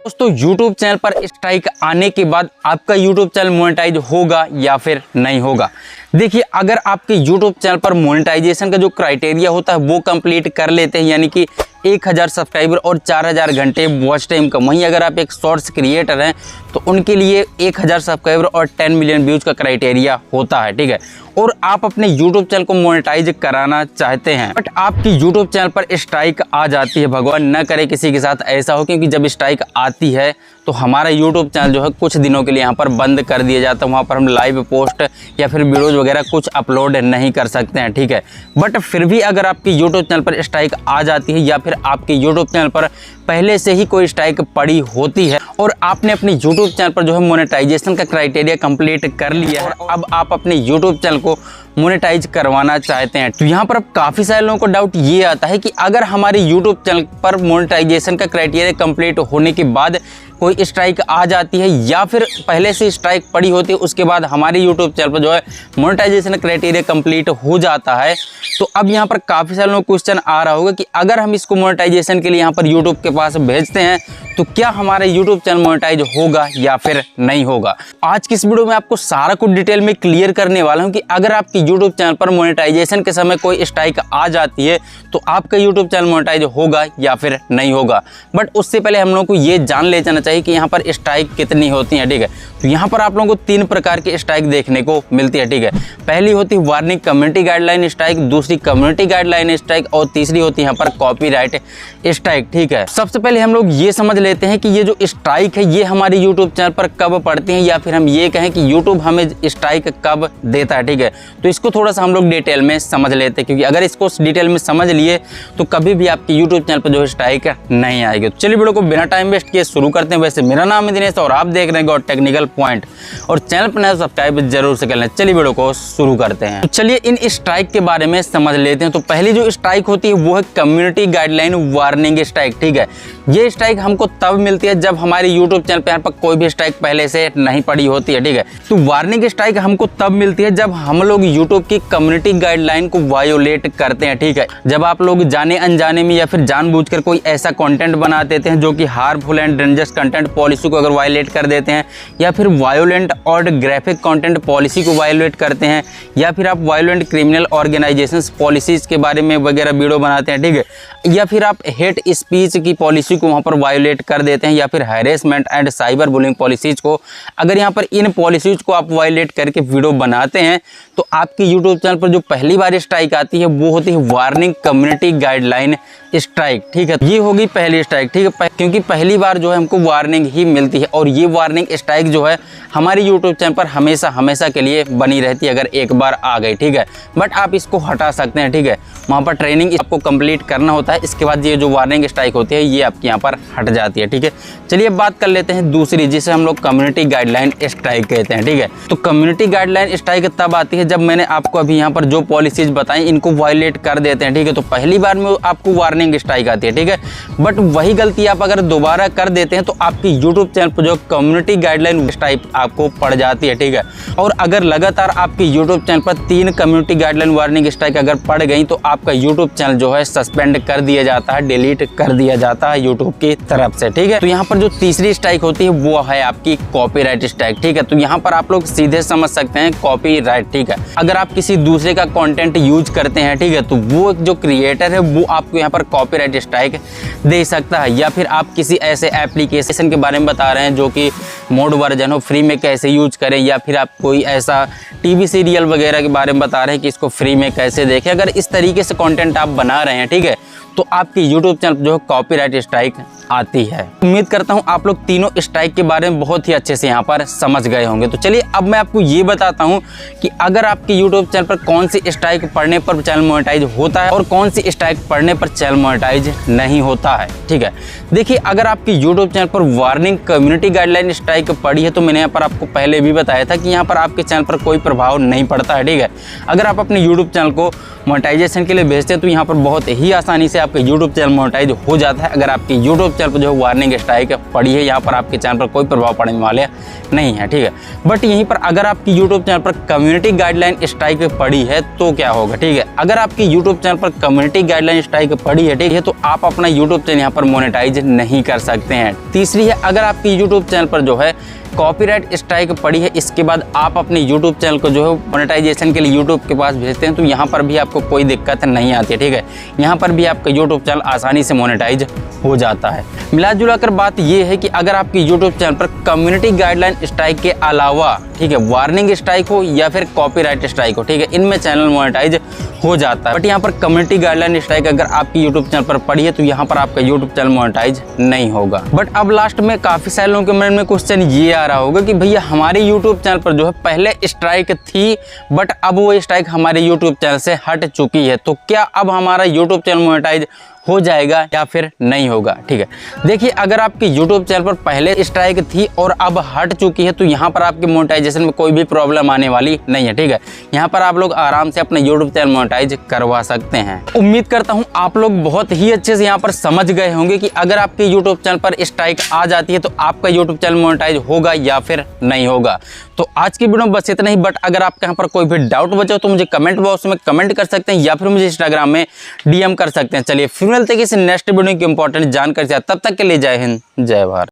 दोस्तों YouTube channel पर strike आने के बाद आपका YouTube चैनल मोनेटाइज होगा या फिर नहीं होगा। देखिए, अगर आपके YouTube चैनल पर मोनेटाइजेशन का जो क्राइटेरिया होता है वो कंप्लीट कर लेते हैं, यानी कि 1000 सब्सक्राइबर और 4000 घंटे वॉच टाइम का। वहीं अगर आप एक शॉर्ट्स क्रिएटर हैं तो उनके लिए 1000 सब्सक्राइबर और 10 मिलियन व्यूज़ का क्राइटेरिया होता है, ठीक है। और आप अपने YouTube चैनल को मोनेटाइज कराना चाहते हैं, बट आपकी YouTube चैनल पर स्ट्राइक आ जाती है। भगवान न करे किसी के साथ ऐसा हो, क्योंकि जब स्ट्राइक आती है तो हमारा YouTube चैनल जो है कुछ दिनों के लिए यहाँ पर बंद कर दिया जाता है। वहाँ पर हम लाइव पोस्ट या फिर वीडियोज़ वगैरह कुछ अपलोड नहीं कर सकते हैं, ठीक है। बट फिर भी अगर आपकी YouTube चैनल पर स्ट्राइक आ जाती है या फिर आपके YouTube चैनल पर पहले से ही कोई स्ट्राइक पड़ी होती है और आपने अपने YouTube चैनल पर जो है मोनेटाइजेशन का क्राइटेरिया कंप्लीट कर लिया है, अब आप अपने YouTube चैनल को मोनेटाइज करवाना चाहते हैं, तो यहाँ पर अब काफ़ी सारे लोगों को डाउट ये आता है कि अगर हमारे YouTube चैनल पर मोनेटाइजेशन का क्राइटेरिया कंप्लीट होने के बाद कोई स्ट्राइक आ जाती है या फिर पहले से स्ट्राइक पड़ी होती है, उसके बाद हमारे YouTube चैनल पर जो है मोनेटाइजेशन क्राइटेरिया कंप्लीट हो जाता है, तो अब यहाँ पर काफ़ी सारे लोगों को क्वेश्चन आ रहा होगा कि अगर हम इसको मोनेटाइजेशन के लिए यहाँ पर YouTube के पास भेजते हैं तो क्या हमारा YouTube चैनल मोनेटाइज होगा या फिर नहीं होगा। आज की इस वीडियो में आपको सारा कुछ डिटेल में क्लियर करने वाला हूँ कि अगर आपकी YouTube चैनल पर मोनेटाइजेशन के समय कोई स्ट्राइक आ जाती है तो आपका YouTube चैनल मोनेटाइज होगा या फिर नहीं होगा। बट उससे पहले हम लोगों को ये जान ले जाना चाहिए कि यहाँ पर स्ट्राइक कितनी होती है, ठीक है। तो यहाँ पर आप लोगों को 3 प्रकार की स्ट्राइक देखने को मिलती है, ठीक है। पहली होती है वार्निंग कम्युनिटी गाइडलाइन स्ट्राइक, दूसरी कम्युनिटी गाइडलाइन स्ट्राइक और तीसरी होती है यहाँ पर कॉपीराइट स्ट्राइक, ठीक है। सबसे पहले हम लोग ये समझ लेते हैं कि ये जो स्ट्राइक है ये हमारे YouTube चैनल पर कब पड़ती है, या फिर हम ये कहें कि YouTube हमें स्ट्राइक कब देता है, ठीक है। तो इसको थोड़ा सा हम लोग डिटेल में समझ लेते हैं, क्योंकि अगर इसको डिटेल में समझ लिए तो कभी भी आपके YouTube चैनल पर जो स्ट्राइक नहीं आएगी। तो चलिए वीडियो को बिना टाइम वेस्ट किए शुरू करते हैं। वैसे मेरा नाम है दिनेश और आप देख रहे हैं गॉड टेक्निकल पॉइंट, और चैनल पर नया सब्सक्राइब जरूर से कर लें। चलिए वीडियो को शुरू करते हैं। तो चलिए इन स्ट्राइक के बारे में समझ लेते हैं। तो पहली जो स्ट्राइक होती है वो है कम्युनिटी गाइडलाइन वार्निंग स्ट्राइक, ठीक है। ये स्ट्राइक हमको तब मिलती है जब हमारे YouTube चैनल पर कोई भी स्ट्राइक पहले से नहीं पड़ी होती है, ठीक है। तो वार्निंग स्ट्राइक हमको तब मिलती है जब हम लोग YouTube की कम्युनिटी गाइडलाइन को वायोलेट करते हैं, ठीक है। जब आप लोग जाने अनजाने में या फिर जानबूझकर कोई ऐसा कंटेंट बना देते हैं जो कि harmful and dangerous content policy को अगर वायोलेट कर देते हैं, या फिर वायोलेंट और ग्राफिक कंटेंट पॉलिसी को वायोलेट करते हैं, या फिर आप वायोलेंट क्रिमिनल ऑर्गेनाइजेशंस पॉलिसीज के बारे में वगैरह वीडियो बनाते हैं, ठीक है। या फिर आप हेट स्पीच की पॉलिसी को वहाँ पर वायोलेट कर देते हैं, या फिर harassment and cyber bullying policies को अगर यहाँ पर इन पॉलिसीज को आप वायोलेट करके वीडियो बनाते हैं तो आपके YouTube चैनल पर जो पहली बार स्ट्राइक आती है वो होती है वार्निंग कम्युनिटी गाइडलाइन स्ट्राइक, ठीक है। ये होगी पहली स्ट्राइक, ठीक है, क्योंकि पहली बार जो है हमको वार्निंग ही मिलती है, और ये वार्निंग स्ट्राइक जो है हमारे YouTube चैनल पर हमेशा हमेशा के लिए बनी रहती है अगर एक बार आ गई, ठीक है। बट आप इसको हटा सकते हैं, ठीक है। वहाँ पर ट्रेनिंग आपको कंप्लीट करना होता है, इसके बाद ये जो वार्निंग स्ट्राइक होती है ये आपके यहाँ पर हट जाती है, ठीक है। चलिए अब बात कर लेते हैं दूसरी, जिसे हम लोग कम्युनिटी गाइडलाइन स्ट्राइक कहते हैं, ठीक है। तो कम्युनिटी गाइडलाइन स्ट्राइक तब आती है जब मैंने आपको अभी यहाँ पर जो पॉलिसीज बताई इनको वायोलेट कर देते हैं, ठीक है। तो पहली बार में आपको वार्निंग स्ट्राइक आती है, ठीक है। बट वही गलती आप अगर दोबारा कर देते हैं तो आपकी YouTube चैनल पर जो कम्युनिटी गाइडलाइन स्ट्राइक आपको पड़ जाती है, ठीक है। और अगर लगातार आपके YouTube चैनल पर 3 कम्युनिटी गाइडलाइन वार्निंग स्ट्राइक अगर पड़ गई तो आपका YouTube चैनल जो है सस्पेंड कर दिया जाता है, डिलीट कर दिया जाता है YouTube की तरफ से, ठीक है। तो यहाँ पर जो तीसरी स्ट्राइक होती है वो है आपकी कॉपीराइट स्ट्राइक, ठीक है। तो यहाँ पर आप लोग सीधे समझ सकते हैं कॉपीराइट, ठीक है। अगर आप किसी दूसरे का कंटेंट यूज करते हैं, ठीक है, तो वो जो क्रिएटर है वो आपको यहाँ पर कॉपीराइट स्ट्राइक दे सकता है। या फिर आप किसी ऐसे एप्लीकेशन के बारे में बता रहे हैं जो कि मोड वर्जन हो, फ्री में कैसे यूज करें, या फिर आप कोई ऐसा टीवी सीरियल वगैरह के बारे में बता रहे हैं कि इसको फ्री में कैसे देखें, अगर इस तरीके से कंटेंट आप बना रहे हैं, ठीक है, तो आपके YouTube चैनल जो है कॉपीराइट स्ट्राइक आती है। उम्मीद करता हूं आप लोग तीनों स्ट्राइक के बारे में बहुत ही अच्छे से यहाँ पर समझ गए होंगे। तो चलिए अब मैं आपको ये बताता हूं कि अगर आपके YouTube चैनल पर कौन सी स्ट्राइक पड़ने पर चैनल मोनेटाइज होता है और कौन सी स्ट्राइक पड़ने पर चैनल मोनेटाइज नहीं होता है, ठीक है। देखिए, अगर आपके YouTube चैनल पर वार्निंग कम्युनिटी गाइडलाइन स्ट्राइक पड़ी है तो मैंने यहाँ पर आपको पहले भी बताया था कि यहाँ पर आपके चैनल पर कोई प्रभाव नहीं पड़ता है, ठीक है। अगर आप अपने YouTube चैनल को मोनेटाइजेशन के लिए भेजते हैं तो यहाँ पर बहुत ही आसानी से आपका यूट्यूब चैनल मोनेटाइज हो जाता है। अगर आपकी यूट्यूब चैनल पर जो है वार्निंग स्ट्राइक पड़ी है, यहाँ पर आपके चैनल पर कोई प्रभाव पड़ने वाले नहीं है, ठीक है। बट यहीं पर अगर आपकी यूट्यूब चैनल पर कम्युनिटी गाइडलाइन स्ट्राइक पड़ी है तो क्या होगा, ठीक है। अगर आपकी यूट्यूब चैनल पर कम्युनिटी गाइडलाइन स्ट्राइक पड़ी है, ठीक है, तो आप अपना यूट्यूब चैनल यहाँ पर मोनेटाइज नहीं कर सकते हैं। तीसरी है, अगर आपकी यूट्यूब चैनल पर जो है कॉपीराइट स्ट्राइक पड़ी है, इसके बाद आप अपने यूट्यूब चैनल को जो है मोनेटाइजेशन के लिए यूट्यूब के पास भेजते हैं तो यहाँ पर भी आपको कोई दिक्कत नहीं आती है, ठीक है। यहाँ पर भी आपका यूट्यूब चैनल आसानी से मोनेटाइज हो जाता है। मिला जुला कर बात ये है कि अगर आपकी यूट्यूब चैनल पर कम्युनिटी गाइडलाइन स्ट्राइक के अलावा, ठीक है, वार्निंग स्ट्राइक हो या फिर कॉपीराइट स्ट्राइक हो, ठीक है, इनमें चैनल मोनेटाइज हो जाता है। बट यहाँ पर कम्युनिटी गाइडलाइन स्ट्राइक अगर आपकी यूट्यूब चैनल पर पड़ी है तो यहाँ पर आपका यूट्यूब चैनल मोनेटाइज नहीं होगा। बट अब लास्ट में काफ़ी सारे लोगों के मन में क्वेश्चन ये आ रहा होगा कि भैया हमारे यूट्यूब चैनल पर जो है पहले स्ट्राइक थी बट अब वो स्ट्राइक हमारे यूट्यूब चैनल से हट चुकी है, तो क्या अब हमारा यूट्यूब चैनल मोनेटाइज हो जाएगा या फिर नहीं होगा, ठीक है। देखिए, अगर आपकी YouTube चैनल पर पहले स्ट्राइक थी और अब हट चुकी है तो यहाँ पर आपके मोनेटाइजेशन में कोई भी प्रॉब्लम आने वाली नहीं है, ठीक है। यहाँ पर आप लोग आराम से अपने YouTube चैनल मोनेटाइज करवा सकते हैं। उम्मीद करता हूँ आप लोग बहुत ही अच्छे से यहाँ पर समझ गए होंगे कि अगर आपके YouTube चैनल पर स्ट्राइक आ जाती है तो आपका YouTube चैनल मोनेटाइज होगा या फिर नहीं होगा। तो आज की वीडियो में बस इतना ही। बट अगर आपके यहाँ पर कोई भी डाउट बचा हो तो मुझे कमेंट बॉक्स में कमेंट कर सकते हैं या फिर मुझे इंस्टाग्राम में DM कर सकते हैं। चलिए फिर मिलते हैं किसी नेक्स्ट वीडियो की इंपॉर्टेंट जानकारी से। तब तक के लिए जय हिंद, जय भारत।